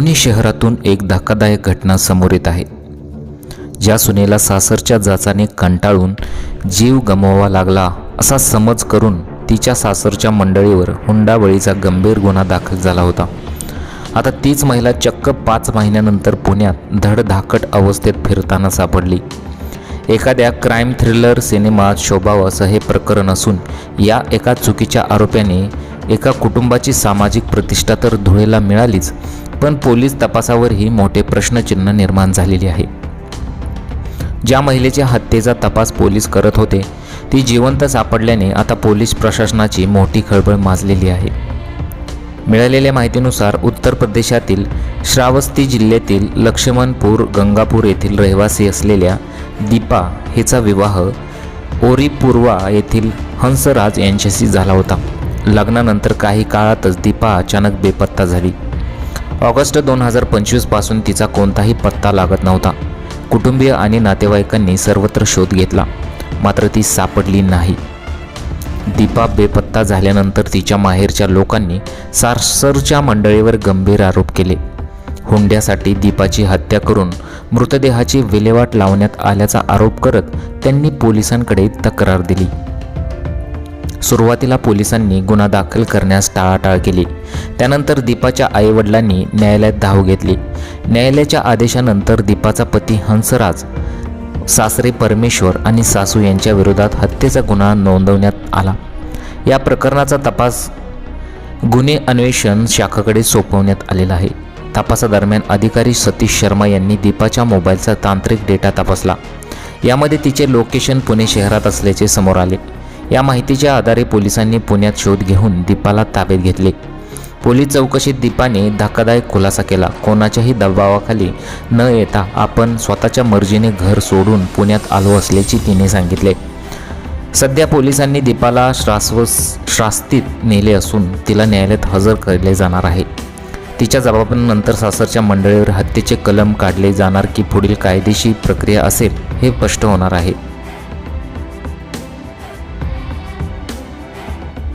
पुणे शहरातून एक धक्कादायक घटना समोर येत आहे. ज्या सुनेला सासरच्या जाचाने कंटाळून जीव गमवावा लागला असा समज करून तिच्या सासरच्या मंडळीवर हुंडाबळीचा गंभीर गुन्हा दाखल झाला होता. आता तीच महिला चक्क 5 महिन्यानंतर पुण्यात धडधाकट अवस्थेत फिरताना सापडली. एखाद्या क्राईम थ्रिलर सिनेमात शोभावं असं हे प्रकरण असून या एका चुकीच्या आरोपाने एका कुटुंबाची सामाजिक प्रतिष्ठा तर धुळेला मिळालीच, पण पोलीस तपासावरही मोठे प्रश्नचिन्ह निर्माण झालेले आहे. ज्या महिलेच्या हत्येचा तपास पोलीस करत होते ती जिवंत सापडल्याने आता पोलीस प्रशासनाची मोठी खळबळ माजलेली आहे. मिळालेल्या माहितीनुसार उत्तर प्रदेशातील श्रावस्ती जिल्ह्यातील लक्ष्मणपूर गंगापूर येथील रहिवासी असलेल्या दीपा हिचा विवाह ओरीपूर्वा येथील हंसराज यांच्याशी झाला होता. लग्नानंतर काही काळातच दीपा अचानक बेपत्ता झाली. ऑगस्ट 2025 पासून तिचा कोणताही पत्ता लागत नव्हता. कुटुंबीय आणि नातेवाईकांनी सर्वत्र शोध घेतला, मात्र ती सापडली नाही. दीपा बेपत्ता झाल्यानंतर तिच्या माहेरच्या लोकांनी सासरच्या मंडळीवर गंभीर आरोप केले. हुंड्यासाठी दीपाची हत्या करून मृतदेहाची विल्हेवाट लावण्यात आल्याचा आरोप करत त्यांनी पोलिसांकडे तक्रार दिली. सुरुवातीला पोलिसांनी गुन्हा दाखल करण्यास टाळाटाळ केली. त्यानंतर दीपाच्या आईवडिलांनी न्यायालयात धाव घेतली. न्यायालयाच्या आदेशानंतर दीपाचा पती हंसराज, सासरे परमेश्वर आणि सासू यांच्या विरोधात हत्येचा गुन्हा नोंदवण्यात आला. या प्रकरणाचा तपास गुन्हे अन्वेषण शाखेकडे सोपवण्यात आलेला आहे. तपासादरम्यान अधिकारी सतीश शर्मा यांनी दीपाच्या मोबाईलचा तांत्रिक डेटा तपासला. यामध्ये तिचे लोकेशन पुणे शहरात असल्याचे समोर आले. या माहितीच्या आधारे पोलिसांनी पुण्यात शोध घेऊन दीपाला ताब्यात घेतले. पोलीस चौकशीत दीपाने धक्कादायक खुलासा केला. कोणाच्याही दबावाखाली न येता आपण स्वतःच्या मर्जीने घर सोडून पुण्यात आलो असल्याचे तिने सांगितले. सध्या पोलिसांनी दीपाला शास्तीत नेले असून तिला न्यायालयात हजर केले जाणार आहे. तिच्या जबाबानंतर सासरच्या मंडळीवर हत्येचे कलम काढले जाणार की पुढील कायदेशीर प्रक्रिया असेल हे स्पष्ट होणार आहे.